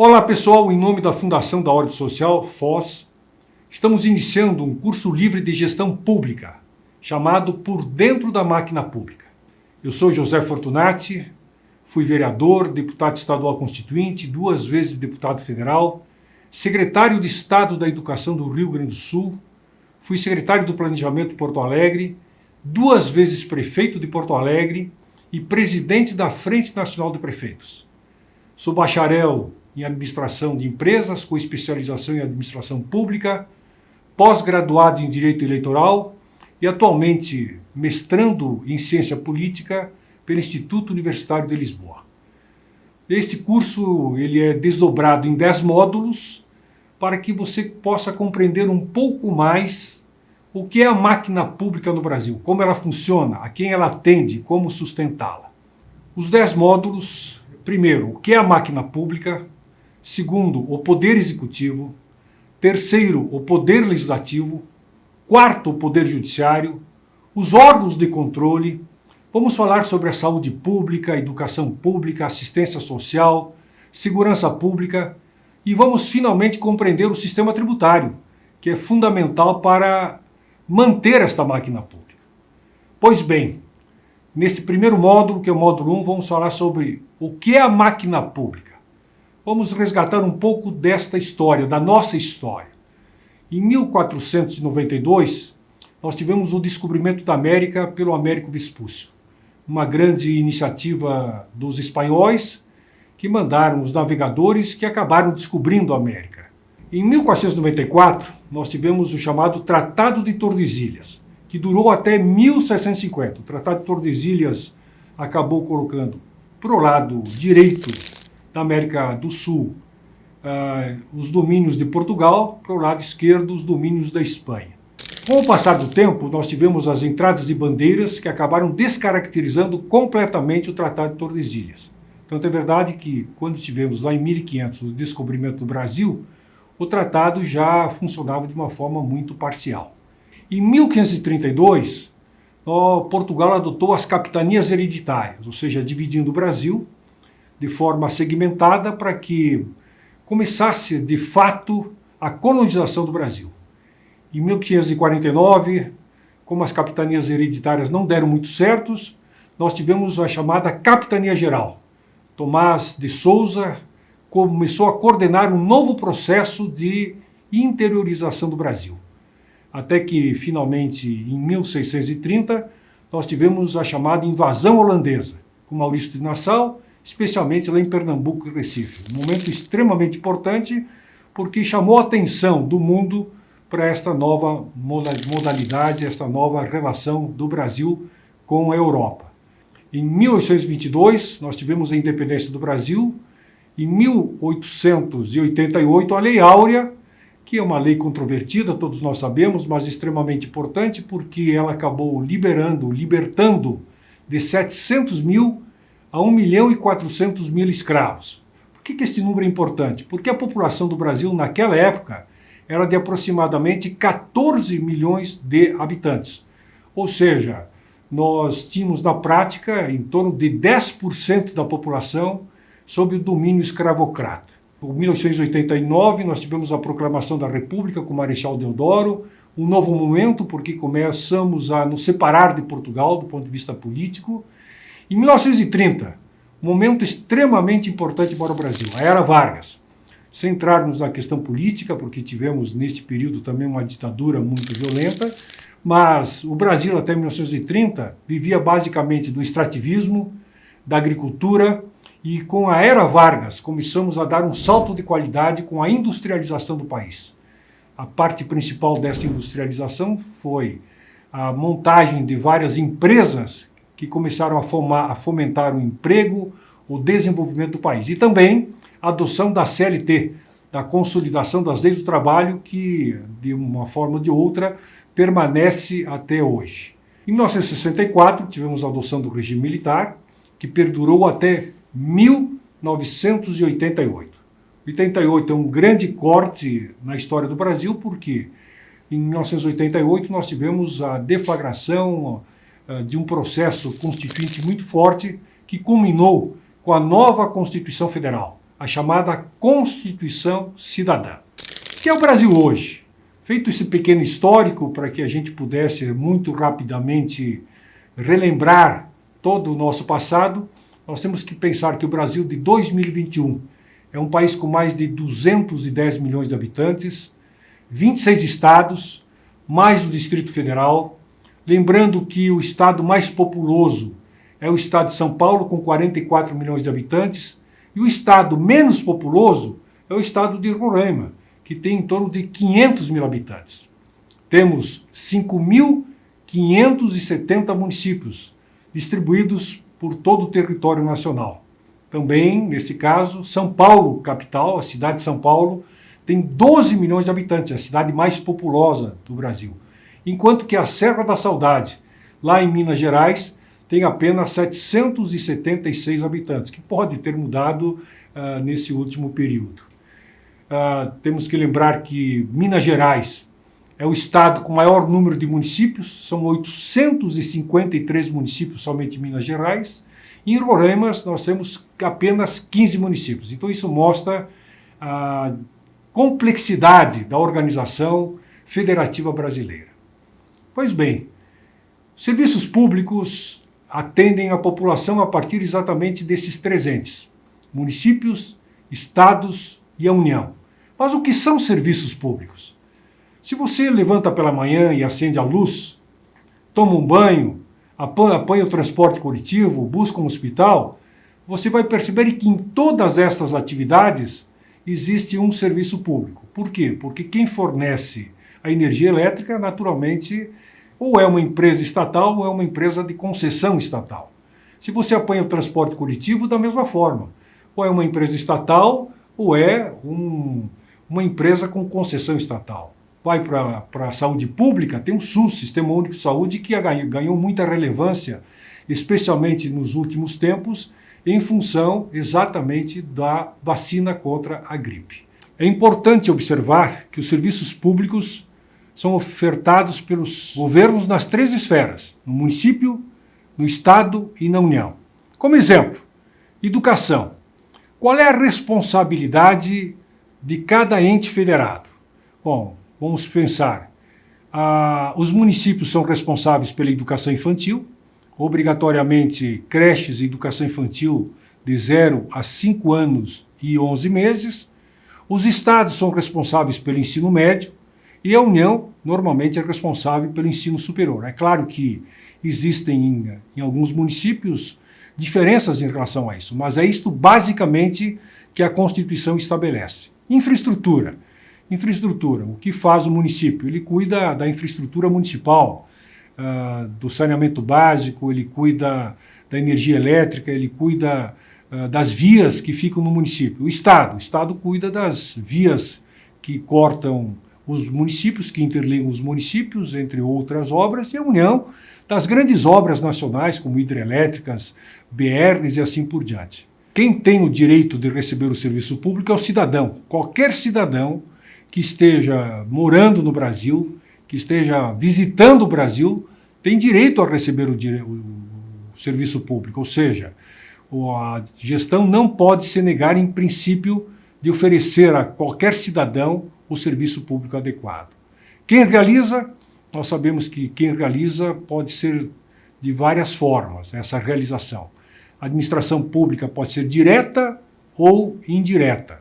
Olá pessoal, em nome da Fundação da Ordem Social, FOS, estamos iniciando um curso livre de gestão pública, chamado Por Dentro da Máquina Pública. Eu sou José Fortunati, fui vereador, deputado estadual constituinte, 2 vezes deputado federal, secretário de Estado da Educação do Rio Grande do Sul, fui secretário do Planejamento de Porto Alegre, 2 vezes prefeito de Porto Alegre e presidente da Frente Nacional de Prefeitos. Sou bacharel em Administração de Empresas, com especialização em Administração Pública, pós-graduado em Direito Eleitoral e atualmente mestrando em Ciência Política pelo Instituto Universitário de Lisboa. Este curso ele é desdobrado em 10 módulos para que você possa compreender um pouco mais o que é a máquina pública no Brasil, como ela funciona, a quem ela atende, como sustentá-la. Os 10 módulos, primeiro, o que é a máquina pública? Segundo, o Poder Executivo. Terceiro, o Poder Legislativo. Quarto, o Poder Judiciário. Os órgãos de controle. Vamos falar sobre a saúde pública, educação pública, assistência social, segurança pública. E vamos finalmente compreender o sistema tributário, que é fundamental para manter esta máquina pública. Pois bem, neste primeiro módulo, que é o módulo 1, vamos falar sobre o que é a máquina pública. Vamos resgatar um pouco desta história, da nossa história. Em 1492, nós tivemos o descobrimento da América pelo Américo Vespúcio, uma grande iniciativa dos espanhóis que mandaram os navegadores que acabaram descobrindo a América. Em 1494, nós tivemos o chamado Tratado de Tordesilhas, que durou até 1750. O Tratado de Tordesilhas acabou colocando para o lado direito da América do Sul os domínios de Portugal, para o lado esquerdo os domínios da Espanha. Com o passar do tempo, nós tivemos as entradas de bandeiras que acabaram descaracterizando completamente o Tratado de Tordesilhas. Tanto é verdade que, quando tivemos lá em 1500 o descobrimento do Brasil, o tratado já funcionava de uma forma muito parcial. Em 1532, Portugal adotou as capitanias hereditárias, ou seja, dividindo o Brasil de forma segmentada para que começasse, de fato, a colonização do Brasil. Em 1549, como as capitanias hereditárias não deram muito certos, nós tivemos a chamada Capitania Geral. Tomás de Souza começou a coordenar um novo processo de interiorização do Brasil. Até que, finalmente, em 1630, nós tivemos a chamada invasão holandesa, com Maurício de Nassau, especialmente lá em Pernambuco e Recife. Um momento extremamente importante, porque chamou a atenção do mundo para esta nova modalidade, esta nova relação do Brasil com a Europa. Em 1822, nós tivemos a independência do Brasil. Em 1888, a Lei Áurea, que é uma lei controvertida, todos nós sabemos, mas extremamente importante, porque ela acabou libertando de 700 mil a 1.400.000 escravos. Por que este número é importante? Porque a população do Brasil, naquela época, era de aproximadamente 14 milhões de habitantes. Ou seja, nós tínhamos na prática em torno de 10% da população sob o domínio escravocrata. Em 1889, nós tivemos a proclamação da República com o Marechal Deodoro, um novo momento, porque começamos a nos separar de Portugal do ponto de vista político. Em 1930, um momento extremamente importante para o Brasil, a Era Vargas. Sem entrarmos na questão política, porque tivemos neste período também uma ditadura muito violenta, mas o Brasil até 1930 vivia basicamente do extrativismo, da agricultura, e com a Era Vargas começamos a dar um salto de qualidade com a industrialização do país. A parte principal dessa industrialização foi a montagem de várias empresas que começaram a fomentar o emprego, o desenvolvimento do país. E também a adoção da CLT, da consolidação das leis do trabalho, que, de uma forma ou de outra, permanece até hoje. Em 1964, tivemos a adoção do regime militar, que perdurou até 1988. 88 é um grande corte na história do Brasil, porque em 1988 nós tivemos a deflagração de um processo constituinte muito forte que culminou com a nova Constituição Federal, a chamada Constituição Cidadã. O que é o Brasil hoje? Feito esse pequeno histórico para que a gente pudesse muito rapidamente relembrar todo o nosso passado, nós temos que pensar que o Brasil de 2021 é um país com mais de 210 milhões de habitantes, 26 estados, mais o Distrito Federal. Lembrando que o estado mais populoso é o estado de São Paulo, com 44 milhões de habitantes, e o estado menos populoso é o estado de Roraima, que tem em torno de 500 mil habitantes. Temos 5.570 municípios distribuídos por todo o território nacional. Também, neste caso, São Paulo, capital, a cidade de São Paulo, tem 12 milhões de habitantes, a cidade mais populosa do Brasil. Enquanto que a Serra da Saudade, lá em Minas Gerais, tem apenas 776 habitantes, que pode ter mudado nesse último período. Temos que lembrar que Minas Gerais é o estado com maior número de municípios, são 853 municípios somente em Minas Gerais, e em Roraima nós temos apenas 15 municípios. Então isso mostra a complexidade da organização federativa brasileira. Pois bem, serviços públicos atendem a população a partir exatamente desses três entes: municípios, estados e a União. Mas o que são serviços públicos? Se você levanta pela manhã e acende a luz, toma um banho, apanha o transporte coletivo, busca um hospital, você vai perceber que em todas estas atividades existe um serviço público. Por quê? Porque quem fornece a energia elétrica, naturalmente, ou é uma empresa estatal ou é uma empresa de concessão estatal. Se você apanha o transporte coletivo, da mesma forma. Ou é uma empresa estatal ou é uma empresa com concessão estatal. Vai para a saúde pública, tem o SUS, Sistema Único de Saúde, que ganhou muita relevância, especialmente nos últimos tempos, em função exatamente da vacina contra a gripe. É importante observar que os serviços públicos são ofertados pelos governos nas três esferas: no município, no estado e na União. Como exemplo, educação. Qual é a responsabilidade de cada ente federado? Bom, vamos pensar. Os municípios são responsáveis pela educação infantil, obrigatoriamente creches e educação infantil de 0 a 5 anos e 11 meses. Os estados são responsáveis pelo ensino médio e a União normalmente é responsável pelo ensino superior. É claro que existem em alguns municípios diferenças em relação a isso, mas é isto basicamente que a Constituição estabelece. Infraestrutura. Infraestrutura. O que faz o município? Ele cuida da infraestrutura municipal, do saneamento básico, ele cuida da energia elétrica, ele cuida das vias que ficam no município. O Estado cuida das vias que cortam os municípios, que interligam os municípios, entre outras obras, e a União das grandes obras nacionais, como hidrelétricas, BRs e assim por diante. Quem tem o direito de receber o serviço público é o cidadão. Qualquer cidadão que esteja morando no Brasil, que esteja visitando o Brasil, tem direito a receber o serviço público. Ou seja, a gestão não pode se negar, em princípio, de oferecer a qualquer cidadão o serviço público adequado. Quem realiza, nós sabemos que quem realiza pode ser de várias formas, essa realização. A administração pública pode ser direta ou indireta.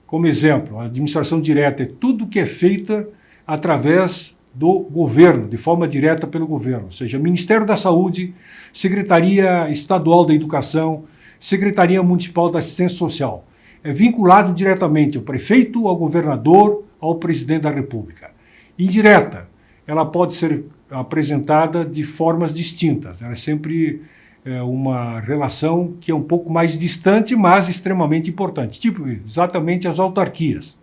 Como exemplo, a administração direta é tudo que é feita através do governo, de forma direta pelo governo, ou seja, Ministério da Saúde, Secretaria Estadual da Educação, Secretaria Municipal da Assistência Social. É vinculado diretamente ao prefeito, ao governador, ao presidente da República. Indireta, ela pode ser apresentada de formas distintas, ela é sempre uma relação que é um pouco mais distante, mas extremamente importante, tipo exatamente as autarquias.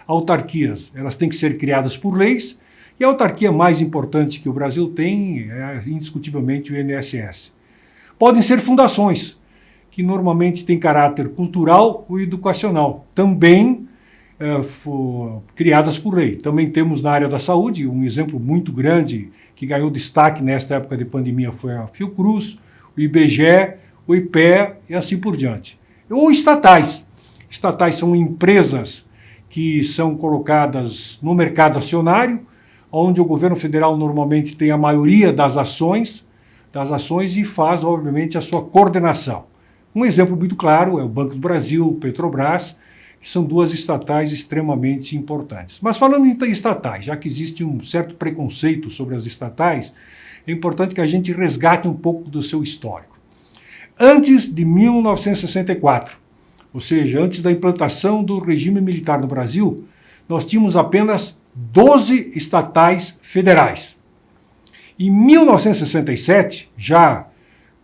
Autarquias, elas têm que ser criadas por leis, e a autarquia mais importante que o Brasil tem é indiscutivelmente o INSS. Podem ser fundações, que normalmente têm caráter cultural ou educacional, também criadas por lei. Também temos na área da saúde, um exemplo muito grande que ganhou destaque nesta época de pandemia foi a Fiocruz, o IBGE, o IPEA e assim por diante. Ou estatais. Estatais são empresas que são colocadas no mercado acionário, onde o governo federal normalmente tem a maioria das ações e faz, obviamente, a sua coordenação. Um exemplo muito claro é o Banco do Brasil, o Petrobras, que são duas estatais extremamente importantes. Mas falando em estatais, já que existe um certo preconceito sobre as estatais, é importante que a gente resgate um pouco do seu histórico. Antes de 1964, ou seja, antes da implantação do regime militar no Brasil, nós tínhamos apenas 12 estatais federais. Em 1967, já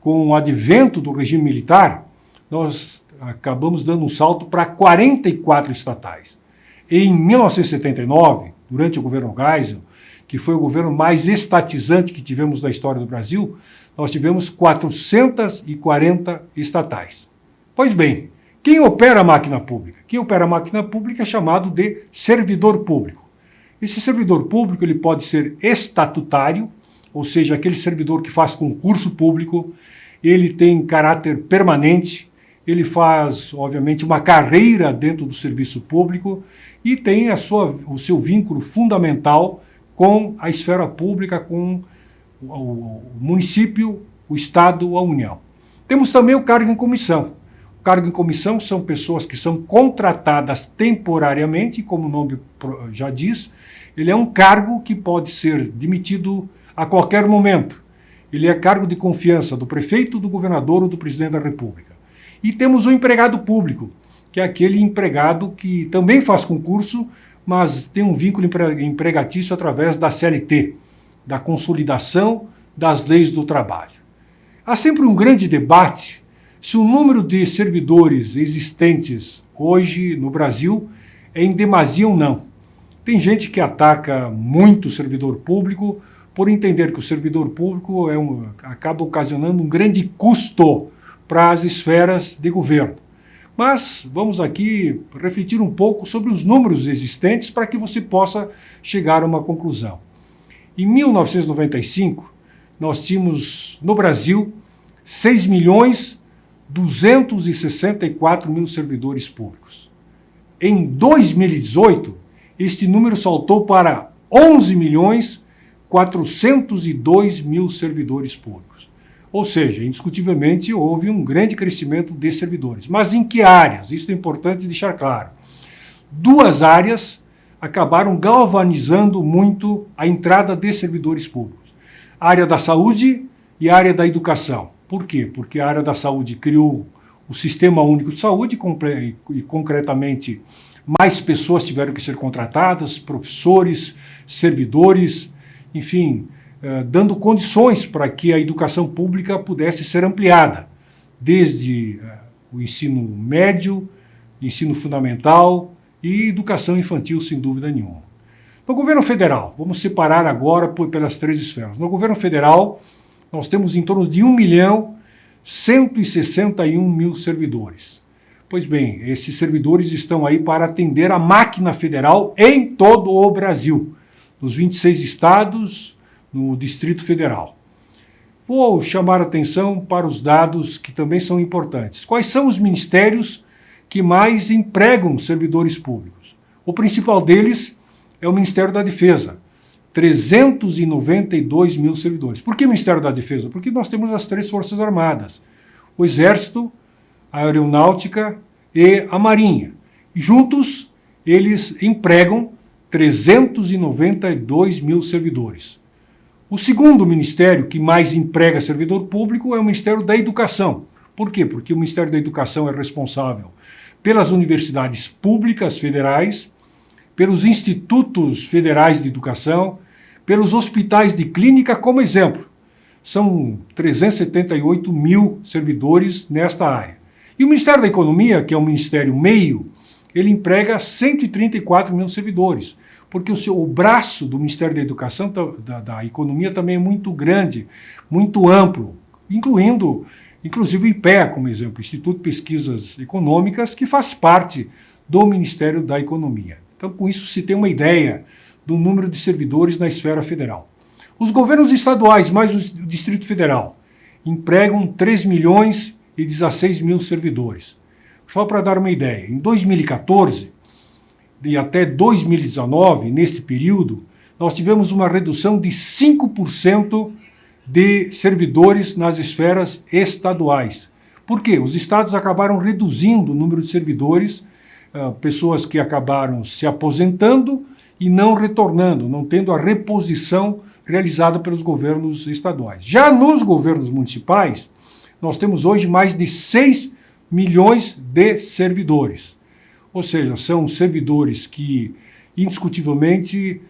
com o advento do regime militar, nós acabamos dando um salto para 44 estatais. Em 1979, durante o governo Geisel, que foi o governo mais estatizante que tivemos na história do Brasil, nós tivemos 440 estatais. Pois bem, quem opera a máquina pública? Quem opera a máquina pública é chamado de servidor público. Esse servidor público ele pode ser estatutário, ou seja, aquele servidor que faz concurso público, ele tem caráter permanente, ele faz, obviamente, uma carreira dentro do serviço público e tem o seu vínculo fundamental com a esfera pública, com o município, o Estado, a União. Temos também o cargo em comissão. O cargo em comissão são pessoas que são contratadas temporariamente, como o nome já diz, ele é um cargo que pode ser demitido a qualquer momento. Ele é cargo de confiança do prefeito, do governador ou do presidente da República. E temos o empregado público, que é aquele empregado que também faz concurso, mas tem um vínculo empregatício através da CLT, da consolidação das leis do trabalho. Há sempre um grande debate se o número de servidores existentes hoje no Brasil é em demasia ou não. Tem gente que ataca muito o servidor público por entender que o servidor público acaba ocasionando um grande custo para as esferas de governo. Mas vamos aqui refletir um pouco sobre os números existentes para que você possa chegar a uma conclusão. Em 1995, nós tínhamos no Brasil 6.264.000 servidores públicos. Em 2018, este número saltou para 11.402.000 servidores públicos. Ou seja, indiscutivelmente houve um grande crescimento de servidores. Mas em que áreas? Isso é importante deixar claro. Duas áreas acabaram galvanizando muito a entrada de servidores públicos. A área da saúde e a área da educação. Por quê? Porque a área da saúde criou o Sistema Único de Saúde e concretamente mais pessoas tiveram que ser contratadas, professores, servidores, enfim, dando condições para que a educação pública pudesse ser ampliada, desde o ensino médio, ensino fundamental e educação infantil, sem dúvida nenhuma. No governo federal, vamos separar agora pelas três esferas. No governo federal, nós temos em torno de 1.161.000 servidores. Pois bem, esses servidores estão aí para atender a máquina federal em todo o Brasil, nos 26 estados, no Distrito Federal. Vou chamar a atenção para os dados que também são importantes. Quais são os ministérios que mais empregam servidores públicos? O principal deles é o Ministério da Defesa, 392.000 servidores. Por que Ministério da Defesa? Porque nós temos as três Forças Armadas, o Exército, a Aeronáutica e a Marinha. E juntos, eles empregam 392.000 servidores. O segundo ministério que mais emprega servidor público é o Ministério da Educação. Por quê? Porque o Ministério da Educação é responsável pelas universidades públicas federais, pelos institutos federais de educação, pelos hospitais de clínica, como exemplo. São 378.000 servidores nesta área. E o Ministério da Economia, que é o Ministério Meio, ele emprega 134.000 servidores, porque o braço do Ministério da Educação, da Economia, também é muito grande, muito amplo, inclusive o IPEA, como exemplo, Instituto de Pesquisas Econômicas, que faz parte do Ministério da Economia. Então, com isso, se tem uma ideia do número de servidores na esfera federal. Os governos estaduais, mais o Distrito Federal, empregam 3.016.000 servidores. Só para dar uma ideia, em 2014 e até 2019, neste período, nós tivemos uma redução de 5% de servidores nas esferas estaduais. Por quê? Os estados acabaram reduzindo o número de servidores, pessoas que acabaram se aposentando e não retornando, não tendo a reposição realizada pelos governos estaduais. Já nos governos municipais, nós temos hoje mais de 6 milhões de servidores. Ou seja, são servidores que, indiscutivelmente,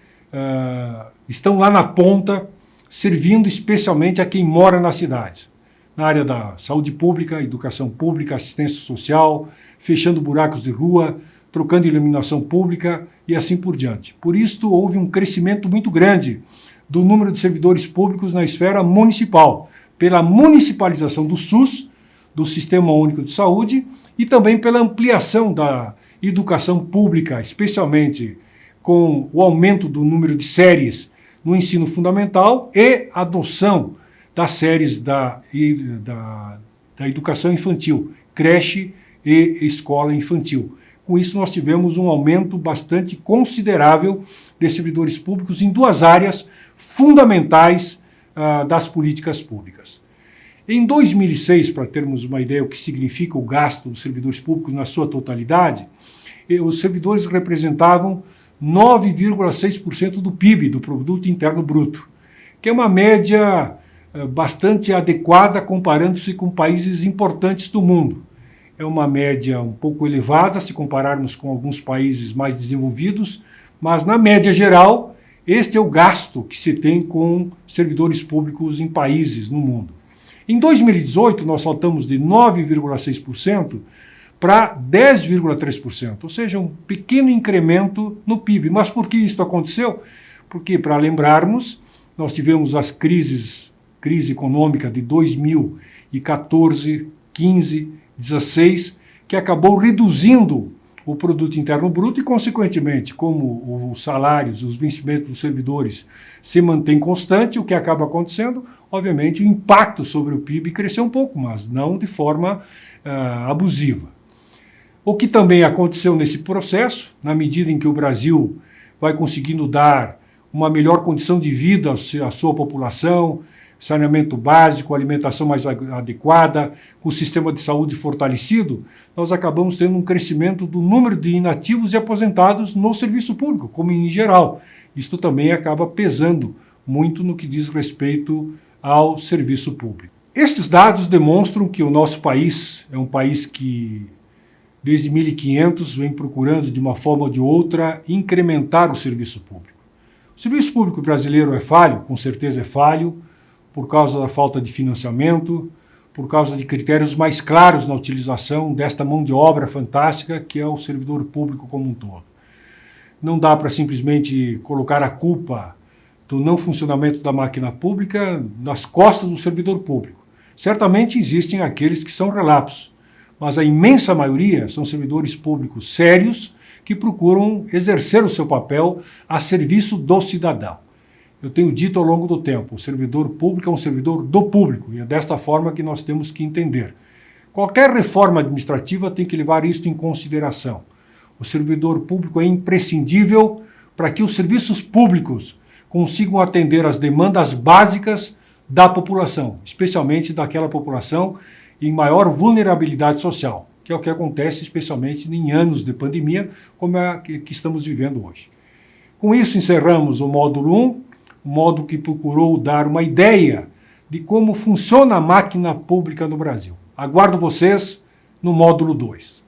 estão lá na ponta, servindo especialmente a quem mora nas cidades. Na área da saúde pública, educação pública, assistência social, fechando buracos de rua, trocando iluminação pública e assim por diante. Por isso, houve um crescimento muito grande do número de servidores públicos na esfera municipal, pela municipalização do SUS, do Sistema Único de Saúde, e também pela ampliação da educação pública, especialmente com o aumento do número de séries no ensino fundamental e a adoção das séries da educação infantil, creche e escola infantil. Com isso, nós tivemos um aumento bastante considerável de servidores públicos em duas áreas fundamentais das políticas públicas. Em 2006, para termos uma ideia do que significa o gasto dos servidores públicos na sua totalidade, os servidores representavam 9,6% do PIB, do Produto Interno Bruto, que é uma média bastante adequada comparando-se com países importantes do mundo. É uma média um pouco elevada se compararmos com alguns países mais desenvolvidos, mas na média geral, este é o gasto que se tem com servidores públicos em países no mundo. Em 2018, nós saltamos de 9,6% para 10,3%, ou seja, um pequeno incremento no PIB. Mas por que isso aconteceu? Porque, para lembrarmos, nós tivemos as crise econômica de 2014, 15, 16, que acabou reduzindo o Produto Interno Bruto e, consequentemente, como os salários, os vencimentos dos servidores se mantêm constante, o que acaba acontecendo, obviamente, o impacto sobre o PIB cresceu um pouco, mas não de forma abusiva. O que também aconteceu nesse processo, na medida em que o Brasil vai conseguindo dar uma melhor condição de vida à sua população, saneamento básico, alimentação mais adequada, com o sistema de saúde fortalecido, nós acabamos tendo um crescimento do número de inativos e aposentados no serviço público, como em geral. Isto também acaba pesando muito no que diz respeito ao serviço público. Esses dados demonstram que o nosso país é um país que, desde 1500, vem procurando, de uma forma ou de outra, incrementar o serviço público. O serviço público brasileiro é falho, com certeza é falho, por causa da falta de financiamento, por causa de critérios mais claros na utilização desta mão de obra fantástica que é o servidor público como um todo. Não dá para simplesmente colocar a culpa do não funcionamento da máquina pública nas costas do servidor público. Certamente existem aqueles que são relapsos, mas a imensa maioria são servidores públicos sérios que procuram exercer o seu papel a serviço do cidadão. Eu tenho dito ao longo do tempo, o servidor público é um servidor do público, e é desta forma que nós temos que entender. Qualquer reforma administrativa tem que levar isto em consideração. O servidor público é imprescindível para que os serviços públicos consigam atender às demandas básicas da população, especialmente daquela população em maior vulnerabilidade social, que é o que acontece especialmente em anos de pandemia, como é a que estamos vivendo hoje. Com isso, encerramos o módulo 1, um módulo que procurou dar uma ideia de como funciona a máquina pública no Brasil. Aguardo vocês no módulo 2.